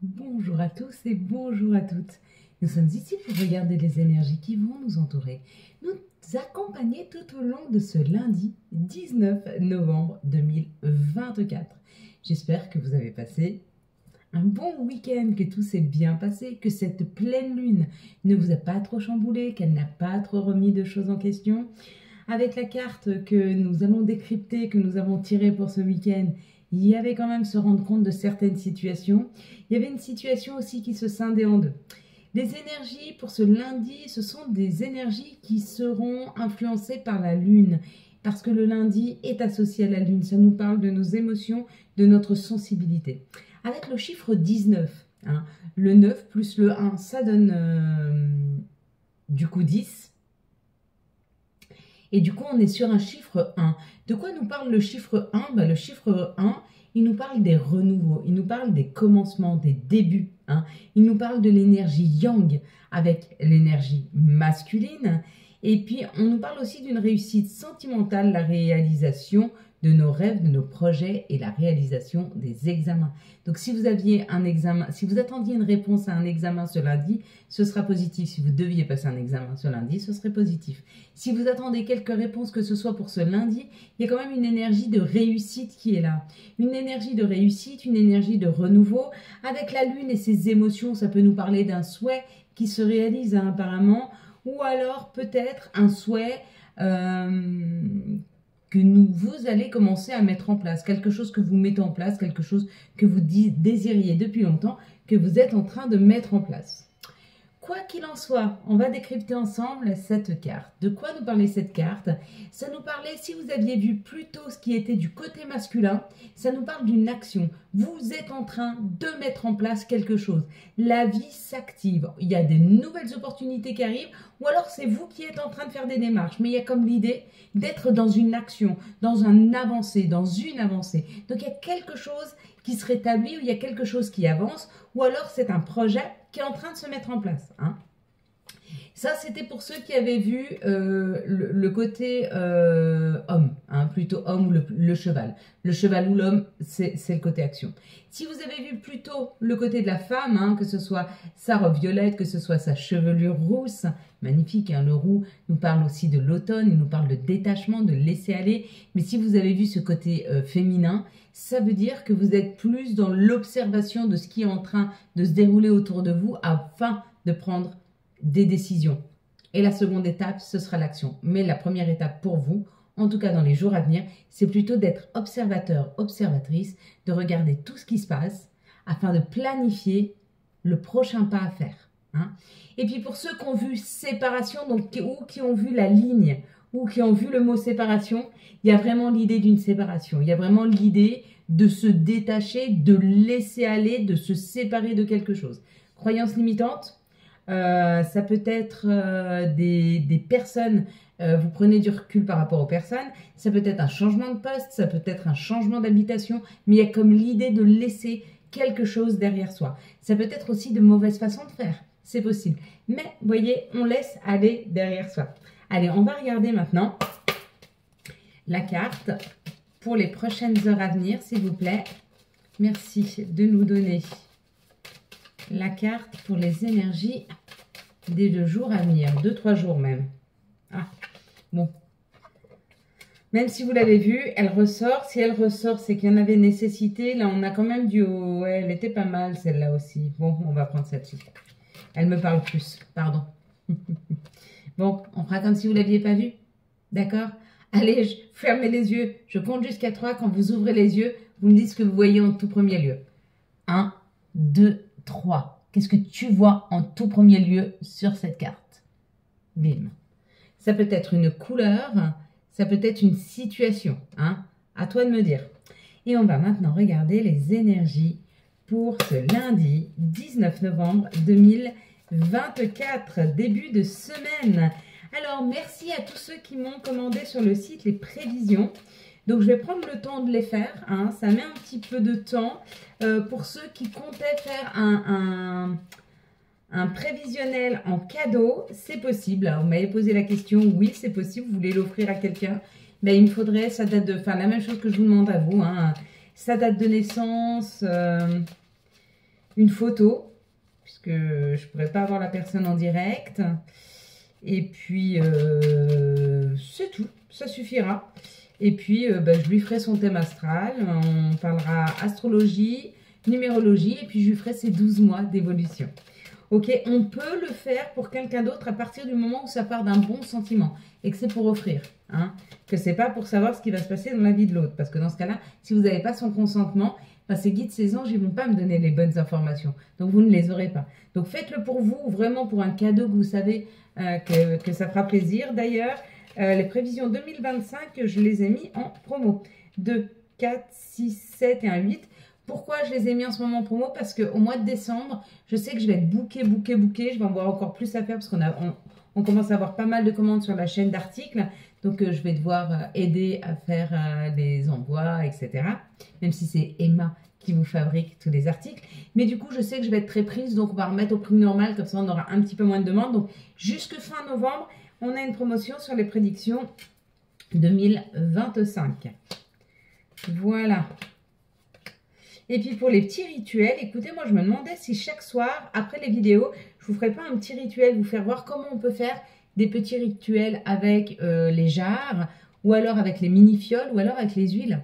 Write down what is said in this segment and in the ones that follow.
Bonjour à tous et bonjour à toutes. Nous sommes ici pour regarder les énergies qui vont nous entourer, nous accompagner tout au long de ce lundi 19 novembre 2024. J'espère que vous avez passé un bon week-end, que tout s'est bien passé, que cette pleine lune ne vous a pas trop chamboulé, qu'elle n'a pas trop remis de choses en question. Avec la carte que nous allons décrypter, que nous avons tirée pour ce week-end, il y avait quand même se rendre compte de certaines situations. Il y avait une situation aussi qui se scindait en deux. Les énergies pour ce lundi, ce sont des énergies qui seront influencées par la lune, parce que le lundi est associé à la lune. Ça nous parle de nos émotions, de notre sensibilité. Avec le chiffre 19, le 9 plus le 1, ça donne du coup 10. Et du coup, on est sur un chiffre 1. De quoi nous parle le chiffre 1? Le chiffre 1, il nous parle des renouveaux, il nous parle des commencements, des débuts. Il nous parle de l'énergie yang avec l'énergie masculine. Et puis, on nous parle aussi d'une réussite sentimentale, la réalisation de nos rêves, de nos projets et la réalisation des examens. Donc, si vous aviez un examen, si vous attendiez une réponse à un examen ce lundi, ce sera positif. Si vous deviez passer un examen ce lundi, ce serait positif. Si vous attendez quelques réponses que ce soit pour ce lundi, il y a quand même une énergie de réussite qui est là. Une énergie de réussite, une énergie de renouveau. Avec la lune et ses émotions, ça peut nous parler d'un souhait qui se réalise apparemment, ou alors peut-être un souhait que vous allez commencer à mettre en place, quelque chose que vous mettez en place, quelque chose que vous désiriez depuis longtemps, que vous êtes en train de mettre en place. Quoi qu'il en soit, on va décrypter ensemble cette carte. De quoi nous parlait cette carte? Ça nous parlait, si vous aviez vu plutôt ce qui était du côté masculin, ça nous parle d'une action. Vous êtes en train de mettre en place quelque chose. La vie s'active. Il y a des nouvelles opportunités qui arrivent, ou alors c'est vous qui êtes en train de faire des démarches. Mais il y a comme l'idée d'être dans une action, dans un avancé, dans une avancée. Donc il y a quelque chose qui se rétablit, ou il y a quelque chose qui avance, ou alors c'est un projet qui est en train de se mettre en place. Ça, c'était pour ceux qui avaient vu le côté homme, plutôt homme ou le cheval. Le cheval ou l'homme, c'est le côté action. Si vous avez vu plutôt le côté de la femme, que ce soit sa robe violette, que ce soit sa chevelure rousse, magnifique, le roux nous parle aussi de l'automne, il nous parle de détachement, de laisser aller. Mais si vous avez vu ce côté féminin, ça veut dire que vous êtes plus dans l'observation de ce qui est en train de se dérouler autour de vous afin de prendre des décisions. Et la seconde étape, ce sera l'action. Mais la première étape pour vous, en tout cas dans les jours à venir, c'est plutôt d'être observateur, observatrice, de regarder tout ce qui se passe afin de planifier le prochain pas à faire. Et puis pour ceux qui ont vu séparation, donc, ou qui ont vu la ligne, ou qui ont vu le mot séparation, il y a vraiment l'idée d'une séparation. Il y a vraiment l'idée de se détacher, de laisser aller, de se séparer de quelque chose. Croyance limitante, ça peut être des personnes, vous prenez du recul par rapport aux personnes, ça peut être un changement de poste, ça peut être un changement d'habitation, mais il y a comme l'idée de laisser quelque chose derrière soi. Ça peut être aussi de mauvaises façons de faire, c'est possible. Mais, vous voyez, on laisse aller derrière soi. Allez, on va regarder maintenant la carte pour les prochaines heures à venir, s'il vous plaît. Merci de nous donner la carte pour les énergies des 2 jours à venir, 2-3 jours même. Bon. Même si vous l'avez vue, elle ressort. Si elle ressort, c'est qu'il y en avait nécessité. Là, on a quand même du haut. Ouais, elle était pas mal, celle-là aussi. Bon, on va prendre celle-ci. Elle me parle plus, pardon. Bon, on fera comme si vous ne l'aviez pas vue. D'accord? Allez, fermez les yeux. Je compte jusqu'à 3. Quand vous ouvrez les yeux, vous me dites ce que vous voyez en tout premier lieu. 1, 2, 3. Qu'est-ce que tu vois en tout premier lieu sur cette carte? Bim. Ça peut être une couleur, ça peut être une situation. À toi de me dire. Et on va maintenant regarder les énergies pour ce lundi 19 novembre 2024, début de semaine. Alors, merci à tous ceux qui m'ont commandé sur le site les prévisions. Donc, je vais prendre le temps de les faire. Ça met un petit peu de temps. Pour ceux qui comptaient faire un prévisionnel en cadeau, c'est possible. Alors, vous m'avez posé la question, oui, c'est possible. Vous voulez l'offrir à quelqu'un? Mais il me faudrait sa date de... Enfin, la même chose que je vous demande à vous. Sa date de naissance... une photo, puisque je ne pourrais pas avoir la personne en direct. Et puis, c'est tout, ça suffira. Et puis, je lui ferai son thème astral, on parlera astrologie, numérologie, et puis je lui ferai ses 12 mois d'évolution. Ok, on peut le faire pour quelqu'un d'autre à partir du moment où ça part d'un bon sentiment et que c'est pour offrir, hein, que c'est pas pour savoir ce qui va se passer dans la vie de l'autre. Parce que dans ce cas-là, si vous n'avez pas son consentement, ces guides, ces anges, ils vont pas me donner les bonnes informations. Donc, vous ne les aurez pas. Donc, faites-le pour vous, vraiment pour un cadeau que vous savez que ça fera plaisir. D'ailleurs, les prévisions 2025, je les ai mis en promo. 2, 4, 6, 7 et un 8. Pourquoi je les ai mis en ce moment en promo? Parce qu'au mois de décembre, je sais que je vais être booké. Je vais avoir encore plus à faire parce qu'on commence à avoir pas mal de commandes sur la chaîne d'articles. Donc, je vais devoir aider à faire des envois, etc. Même si c'est Emma qui vous fabrique tous les articles. Mais du coup, je sais que je vais être très prise. Donc, on va remettre au prix normal. Comme ça, on aura un petit peu moins de demandes. Donc, jusque fin novembre, on a une promotion sur les prédictions 2025. Voilà. Et puis pour les petits rituels, écoutez, moi je me demandais si chaque soir, après les vidéos, je vous ferais pas un petit rituel, vous faire voir comment on peut faire des petits rituels avec les jarres, ou alors avec les mini-fioles, ou alors avec les huiles.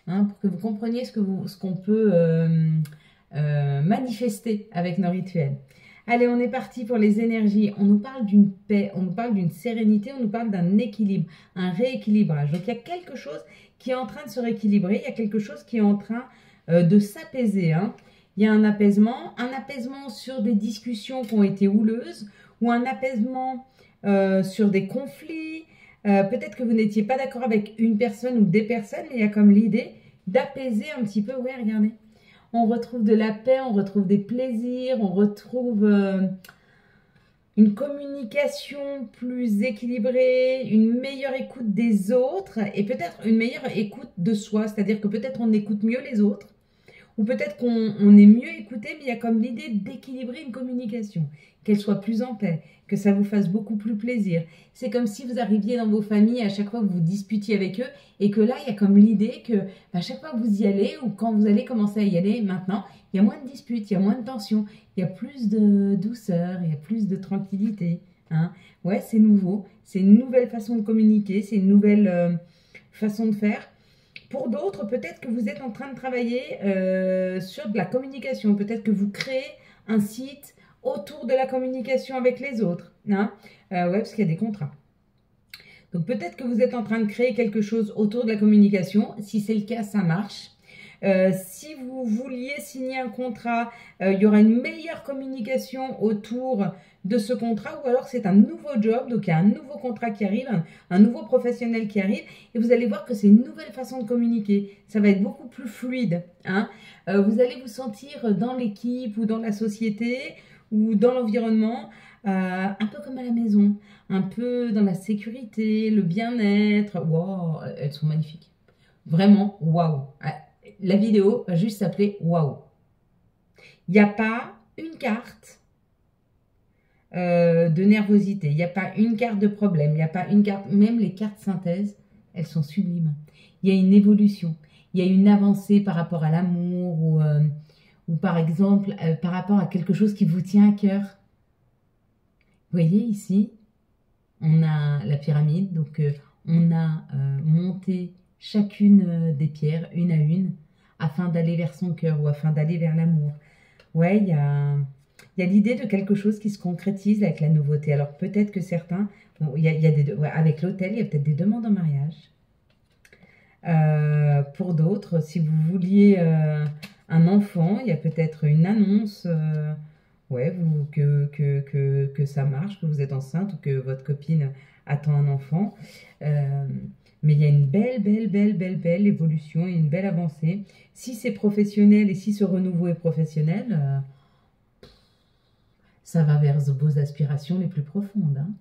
Hein, pour que vous compreniez ce qu'on peut manifester avec nos rituels. Allez, on est parti pour les énergies. On nous parle d'une paix, on nous parle d'une sérénité, on nous parle d'un équilibre, un rééquilibrage. Donc, il y a quelque chose qui est en train de se rééquilibrer, il y a quelque chose qui est en train de s'apaiser. Hein. Il y a un apaisement sur des discussions qui ont été houleuses, ou un apaisement sur des conflits. Peut-être que vous n'étiez pas d'accord avec une personne ou des personnes, mais il y a comme l'idée d'apaiser un petit peu. Ouais, regardez. On retrouve de la paix, on retrouve des plaisirs, on retrouve une communication plus équilibrée, une meilleure écoute des autres et peut-être une meilleure écoute de soi. C'est-à-dire que peut-être on écoute mieux les autres ou peut-être qu'on est mieux écouté, mais il y a comme l'idée d'équilibrer une communication, qu'elle soit plus en paix, que ça vous fasse beaucoup plus plaisir. C'est comme si vous arriviez dans vos familles à chaque fois que vous disputiez avec eux et que là, il y a comme l'idée que à chaque fois que vous y allez ou quand vous allez commencer à y aller maintenant, il y a moins de disputes, il y a moins de tensions, il y a plus de douceur, il y a plus de tranquillité. Hein. Ouais, c'est nouveau, c'est une nouvelle façon de communiquer, c'est une nouvelle façon de faire. Pour d'autres, peut-être que vous êtes en train de travailler sur de la communication. Peut-être que vous créez un site autour de la communication avec les autres. Hein. Ouais, parce qu'il y a des contrats. Donc peut-être que vous êtes en train de créer quelque chose autour de la communication. Si c'est le cas, ça marche. Si vous vouliez signer un contrat, il y aura une meilleure communication autour de ce contrat, ou alors c'est un nouveau job, donc il y a un nouveau contrat qui arrive, un nouveau professionnel qui arrive, et vous allez voir que c'est une nouvelle façon de communiquer. Ça va être beaucoup plus fluide. Hein. Vous allez vous sentir dans l'équipe ou dans la société ou dans l'environnement, un peu comme à la maison, un peu dans la sécurité, le bien-être. Waouh, elles sont magnifiques. Vraiment, waouh. La vidéo va juste s'appeler waouh. Il n'y a pas une carte de nervosité, il n'y a pas une carte de problème, il n'y a pas une carte, même les cartes synthèse, elles sont sublimes. Il y a une évolution, il y a une avancée par rapport à l'amour ou par exemple par rapport à quelque chose qui vous tient à cœur. Vous voyez ici, on a la pyramide, donc on a monté chacune des pierres, une à une, afin d'aller vers son cœur ou afin d'aller vers l'amour. Ouais, il y a l'idée de quelque chose qui se concrétise avec la nouveauté. Alors peut-être que certains, bon, avec l'hôtel, il y a peut-être des demandes en mariage. Pour d'autres, si vous vouliez un enfant, il y a peut-être une annonce ouais, que ça marche, que vous êtes enceinte ou que votre copine attend un enfant. Mais il y a une belle évolution et une belle avancée. Si c'est professionnel et si ce renouveau est professionnel, ça va vers vos aspirations les plus profondes. Hein.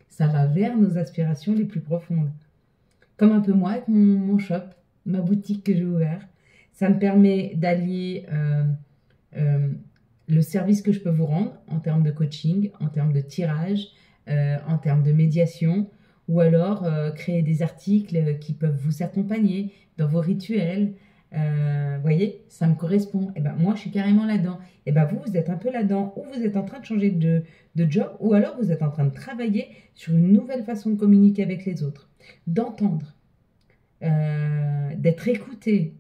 Ça va vers nos aspirations les plus profondes. Comme un peu moi avec mon shop, ma boutique que j'ai ouverte. Ça me permet d'allier le service que je peux vous rendre en termes de coaching, en termes de tirage, en termes de médiation, ou alors créer des articles qui peuvent vous accompagner dans vos rituels, Voyez, ça me correspond. Et ben moi, je suis carrément là-dedans. Et ben vous, vous êtes un peu là-dedans, ou vous êtes en train de changer de job, ou alors vous êtes en train de travailler sur une nouvelle façon de communiquer avec les autres, d'entendre, d'être écouté.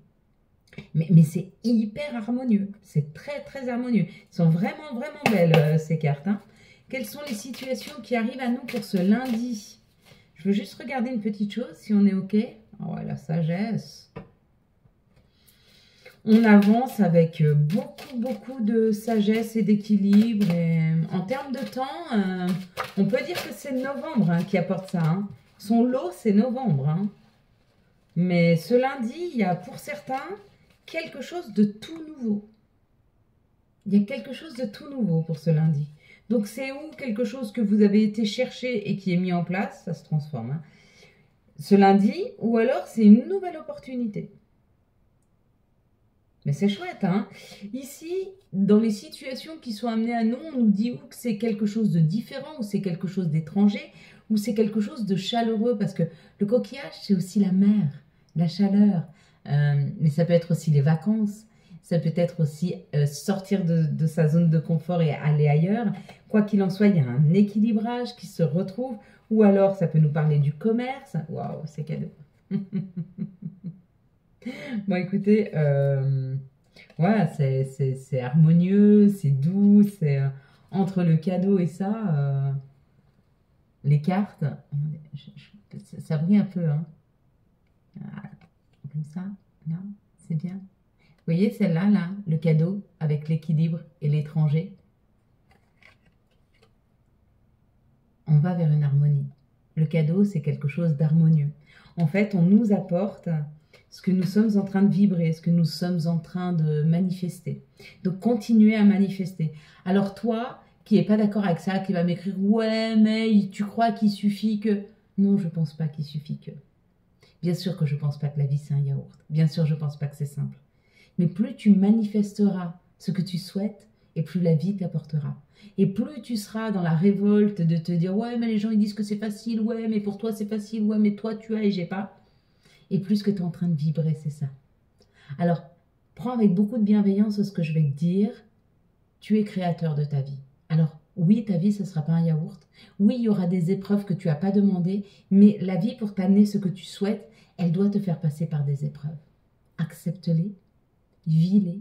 Mais c'est hyper harmonieux, c'est très très harmonieux. Elles sont vraiment vraiment belles ces cartes. Hein. Quelles sont les situations qui arrivent à nous pour ce lundi? Je veux juste regarder une petite chose, si on est OK. Oh, la sagesse. On avance avec beaucoup de sagesse et d'équilibre. En termes de temps, on peut dire que c'est novembre hein, qui apporte ça. Hein. Son lot, c'est novembre. Hein. Mais ce lundi, il y a pour certains quelque chose de tout nouveau. Il y a quelque chose de tout nouveau pour ce lundi. Donc c'est où quelque chose que vous avez été chercher et qui est mis en place, ça se transforme. Hein. Ce lundi, ou alors c'est une nouvelle opportunité. Mais c'est chouette, hein. Ici, dans les situations qui sont amenées à nous, on nous dit ou que c'est quelque chose de différent, ou c'est quelque chose d'étranger, ou c'est quelque chose de chaleureux, parce que le coquillage, c'est aussi la mer, la chaleur. Mais ça peut être aussi les vacances, ça peut être aussi sortir de sa zone de confort et aller ailleurs. Quoi qu'il en soit, il y a un équilibrage qui se retrouve, ou alors ça peut nous parler du commerce. Waouh, c'est cadeau. Bon, écoutez, voilà, c'est harmonieux, c'est doux, c'est entre le cadeau et ça, les cartes, ça brille un peu, hein. Voilà, comme ça, là, c'est bien. Vous voyez celle-là, là, le cadeau avec l'équilibre et l'étranger. On va vers une harmonie. Le cadeau, c'est quelque chose d'harmonieux. En fait, on nous apporte ce que nous sommes en train de vibrer, ce que nous sommes en train de manifester. Donc, continuez à manifester. Alors, toi, qui n'es pas d'accord avec ça, qui va m'écrire « Ouais, mais tu crois qu'il suffit que… » Non, je ne pense pas qu'il suffit que. Bien sûr que je ne pense pas que la vie, c'est un yaourt. Bien sûr, je ne pense pas que c'est simple. Mais plus tu manifesteras ce que tu souhaites, et plus la vie t'apportera. Et plus tu seras dans la révolte de te dire « Ouais, mais les gens, ils disent que c'est facile. Ouais, mais pour toi, c'est facile. Ouais, mais toi, tu as et j'ai pas. » Et plus que tu es en train de vibrer, c'est ça. Alors, prends avec beaucoup de bienveillance ce que je vais te dire. Tu es créateur de ta vie. Alors, oui, ta vie, ce ne sera pas un yaourt. Oui, il y aura des épreuves que tu n'as pas demandées, mais la vie, pour t'amener ce que tu souhaites, elle doit te faire passer par des épreuves. Accepte-les, vis-les,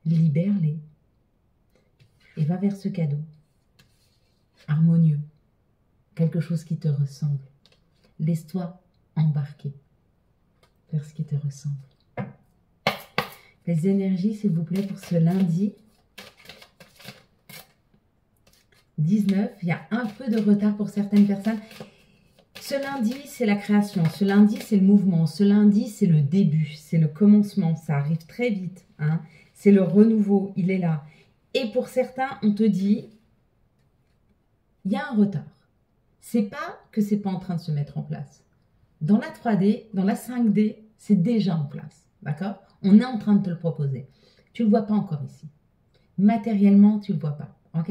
libère-les, et va vers ce cadeau. Harmonieux, quelque chose qui te ressemble. Laisse-toi embarquer vers ce qui te ressemble. Les énergies, s'il vous plaît, pour ce lundi 19. Il y a un peu de retard pour certaines personnes. Ce lundi, c'est la création. Ce lundi, c'est le mouvement. Ce lundi, c'est le début. C'est le commencement. Ça arrive très vite. Hein. C'est le renouveau. Il est là. Et pour certains, on te dit, il y a un retard. C'est pas que c'est pas en train de se mettre en place. Dans la 3D, dans la 5D, c'est déjà en place. D'accord? On est en train de te le proposer. Tu ne le vois pas encore ici. Matériellement, tu ne le vois pas. Ok?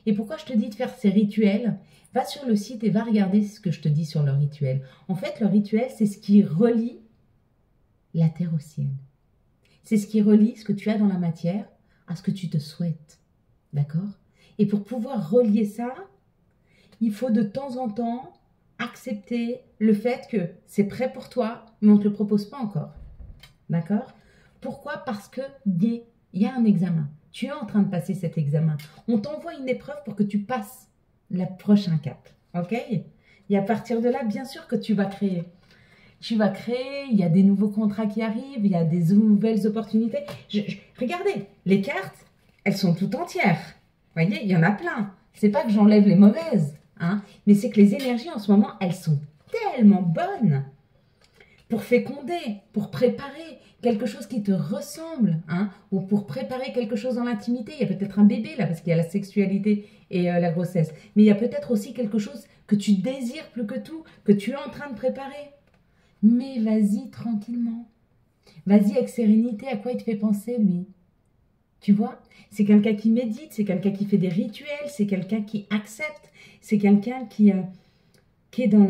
Et pourquoi je te dis de faire ces rituels? Va sur le site et va regarder ce que je te dis sur le rituel. En fait, le rituel, c'est ce qui relie la terre au ciel. C'est ce qui relie ce que tu as dans la matière à ce que tu te souhaites. D'accord? Et pour pouvoir relier ça, il faut de temps en temps accepter le fait que c'est prêt pour toi, mais on ne te le propose pas encore. D'accord? Pourquoi? Parce qu'il y a un examen. Tu es en train de passer cet examen. On t'envoie une épreuve pour que tu passes le prochain cap. Ok? Et à partir de là, bien sûr que tu vas créer. Tu vas créer, il y a des nouveaux contrats qui arrivent, il y a des nouvelles opportunités. Regardez, les cartes, elles sont toutes entières. Vous voyez, il y en a plein. C'est pas que j'enlève les mauvaises, hein, mais c'est que les énergies en ce moment, elles sont tellement bonnes pour féconder, pour préparer quelque chose qui te ressemble, hein, ou pour préparer quelque chose dans l'intimité. Il y a peut-être un bébé là, parce qu'il y a la sexualité et la grossesse. Mais il y a peut-être aussi quelque chose que tu désires plus que tout, que tu es en train de préparer. Mais vas-y tranquillement. Vas-y avec sérénité. À quoi il te fait penser, lui? Tu vois? C'est quelqu'un qui médite, c'est quelqu'un qui fait des rituels, c'est quelqu'un qui accepte, c'est quelqu'un qui est dans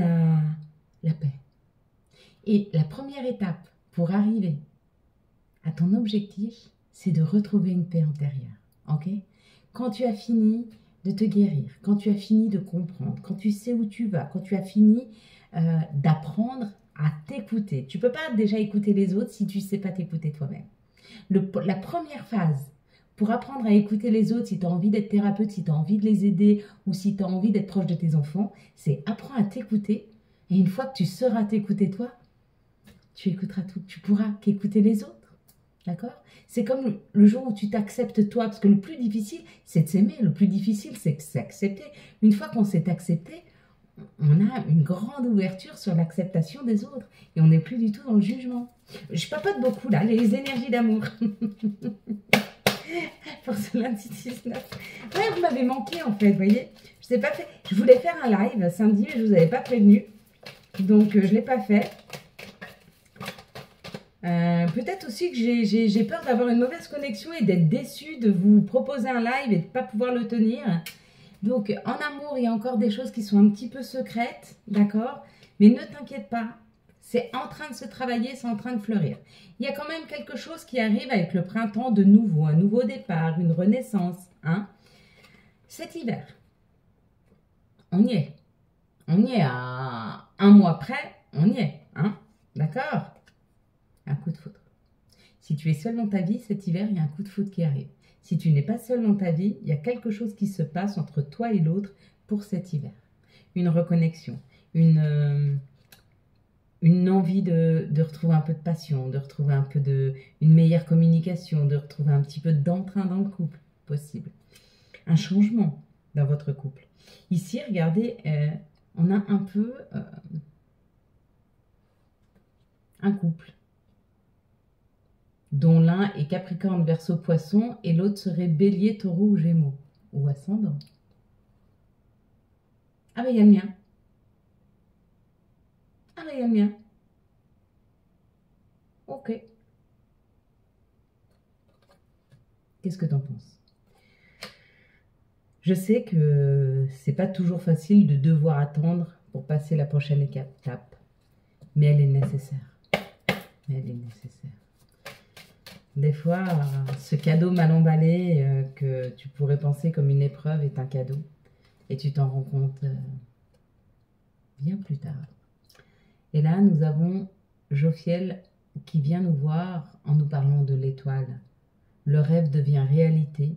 la paix. Et la première étape pour arriver à ton objectif, c'est de retrouver une paix intérieure. Ok? Quand tu as fini de te guérir, quand tu as fini de comprendre, quand tu sais où tu vas, quand tu as fini d'apprendre à t'écouter. Tu ne peux pas déjà écouter les autres si tu ne sais pas t'écouter toi-même. La première phase pour apprendre à écouter les autres, si tu as envie d'être thérapeute, si tu as envie de les aider ou si tu as envie d'être proche de tes enfants, c'est apprendre à t'écouter. Et une fois que tu sauras t'écouter toi, tu écouteras tout. Tu pourras qu'écouter les autres. D'accord? C'est comme le jour où tu t'acceptes toi. Parce que le plus difficile, c'est de s'aimer. Le plus difficile, c'est s'accepter. Une fois qu'on s'est accepté, on a une grande ouverture sur l'acceptation des autres. Et on n'est plus du tout dans le jugement. Je papote beaucoup là, les énergies d'amour. Pour ce lundi 19. Ouais, vous m'avez manqué en fait, vous voyez. Je sais pas fait. Je voulais faire un live samedi, mais je ne vous avais pas prévenu. Donc, je ne l'ai pas fait. Peut-être aussi que j'ai peur d'avoir une mauvaise connexion et d'être déçue de vous proposer un live et de ne pas pouvoir le tenir. Donc, en amour, il y a encore des choses qui sont un petit peu secrètes, d'accord? Mais ne t'inquiète pas, c'est en train de se travailler, c'est en train de fleurir. Il y a quand même quelque chose qui arrive avec le printemps de nouveau, un nouveau départ, une renaissance. Hein? Cet hiver, on y est. On y est à un mois près, on y est. Hein? D'accord? Un coup de foudre. Si tu es seul dans ta vie, cet hiver, il y a un coup de foudre qui arrive. Si tu n'es pas seul dans ta vie, il y a quelque chose qui se passe entre toi et l'autre pour cet hiver. Une reconnexion, une envie de retrouver un peu de passion, de retrouver un peu une meilleure communication, de retrouver un petit peu d'entrain dans le couple, possible. Un changement dans votre couple. Ici, regardez, on a un peu un couple dont l'un est Capricorne, Verseau, Poisson et l'autre serait Bélier, Taureau ou Gémeaux ou Ascendant. Ah ben il y a le mien. Ah ben il y a le mien. Ok. Qu'est-ce que t'en penses? Je sais que c'est pas toujours facile de devoir attendre pour passer la prochaine étape, mais elle est nécessaire. Mais elle est nécessaire. Des fois, ce cadeau mal emballé que tu pourrais penser comme une épreuve est un cadeau. Et tu t'en rends compte bien plus tard. Et là, nous avons Jophiel qui vient nous voir en nous parlant de l'étoile. Le rêve devient réalité.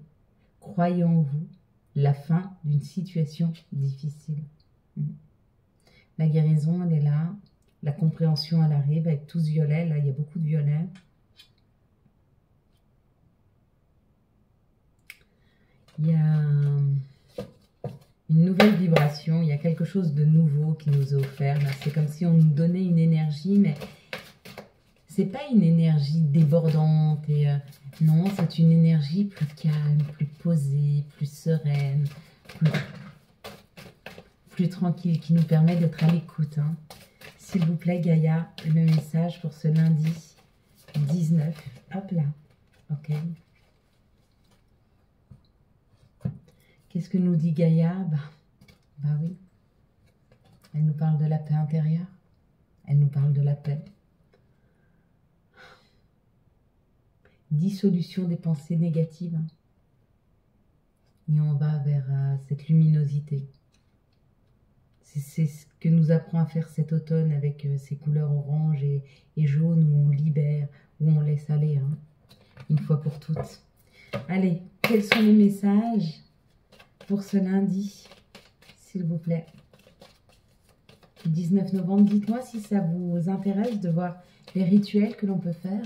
Croyez en vous, la fin d'une situation difficile. La guérison, elle est là. La compréhension, elle arrive avec tout ce violet. Là, il y a beaucoup de violet. Il y a une nouvelle vibration, il y a quelque chose de nouveau qui nous est offert. C'est comme si on nous donnait une énergie, mais c'est pas une énergie débordante. Non, c'est une énergie plus calme, plus posée, plus sereine, plus tranquille, qui nous permet d'être à l'écoute. Hein. S'il vous plaît, Gaïa, le message pour ce lundi 19. Hop là, ok. Qu'est-ce que nous dit Gaïa? Bah oui. Elle nous parle de la paix intérieure. Elle nous parle de la paix. Dissolution des pensées négatives. Et on va vers cette luminosité. C'est ce que nous apprend à faire cet automne avec ces couleurs orange et jaune où on libère, où on laisse aller. Hein, une fois pour toutes. Allez, quels sont les messages pour ce lundi, s'il vous plaît? 19 novembre, dites-moi si ça vous intéresse de voir les rituels que l'on peut faire.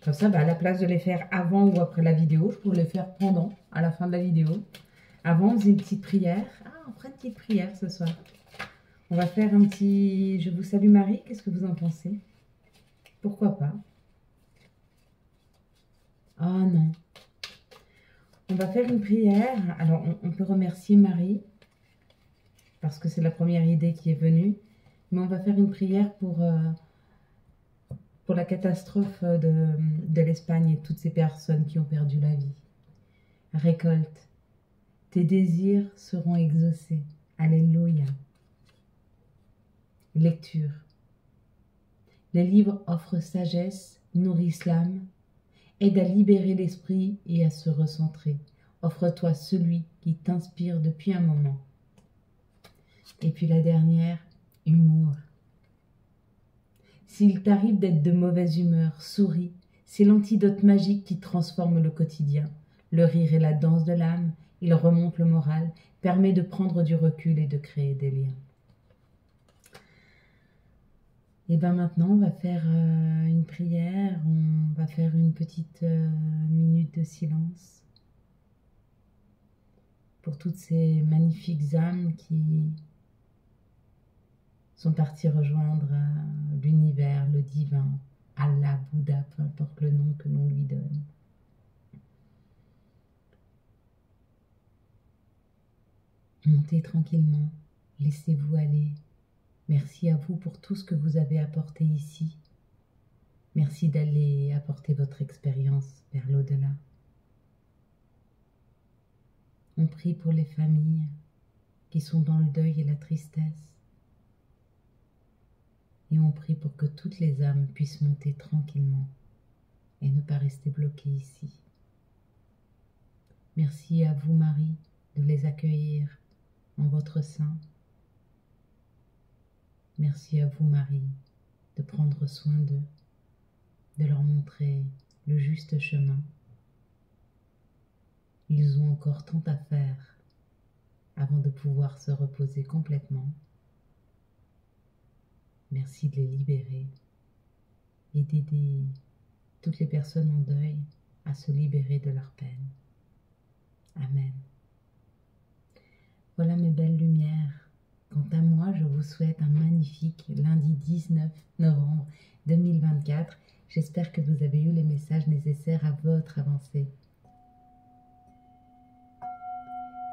Comme ça, à la place de les faire avant ou après la vidéo, je pourrais les faire pendant, à la fin de la vidéo. Avant, on faisait une petite prière. Ah, on fera une petite prière ce soir. On va faire un petit... Je vous salue Marie, qu'est-ce que vous en pensez? Pourquoi pas? Ah non. On va faire une prière. Alors, on peut remercier Marie, parce que c'est la première idée qui est venue. Mais on va faire une prière pour la catastrophe de l'Espagne et toutes ces personnes qui ont perdu la vie. Récolte. Tes désirs seront exaucés. Alléluia. Lecture. Les livres offrent sagesse, nourrissent l'âme, aident à libérer l'esprit et à se recentrer. Offre-toi celui qui t'inspire depuis un moment. Et puis la dernière, humour. S'il t'arrive d'être de mauvaise humeur, souris. C'est l'antidote magique qui transforme le quotidien. Le rire est la danse de l'âme, il remonte le moral, permet de prendre du recul et de créer des liens. Et bien maintenant, on va faire une prière, on va faire une petite minute de silence pour toutes ces magnifiques âmes qui sont parties rejoindre l'univers, le divin, Allah, Bouddha, peu importe le nom que l'on lui donne. Montez tranquillement, laissez-vous aller. Merci à vous pour tout ce que vous avez apporté ici. Merci d'aller apporter votre expérience vers l'au-delà. On prie pour les familles qui sont dans le deuil et la tristesse. Et on prie pour que toutes les âmes puissent monter tranquillement et ne pas rester bloquées ici. Merci à vous, Marie, de les accueillir en votre sein. Merci à vous, Marie, de prendre soin d'eux, de leur montrer le juste chemin. Ils ont encore tant à faire avant de pouvoir se reposer complètement. Merci de les libérer et d'aider toutes les personnes en deuil à se libérer de leur peine. Amen. Voilà mes belles lumières. Quant à moi, je vous souhaite un magnifique lundi 19 novembre 2024. J'espère que vous avez eu les messages nécessaires à votre avancée.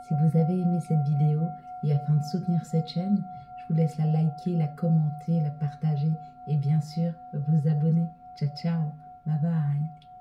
Si vous avez aimé cette vidéo et afin de soutenir cette chaîne, je vous laisse la liker, la commenter, la partager et bien sûr vous abonner. Ciao, ciao, bye bye.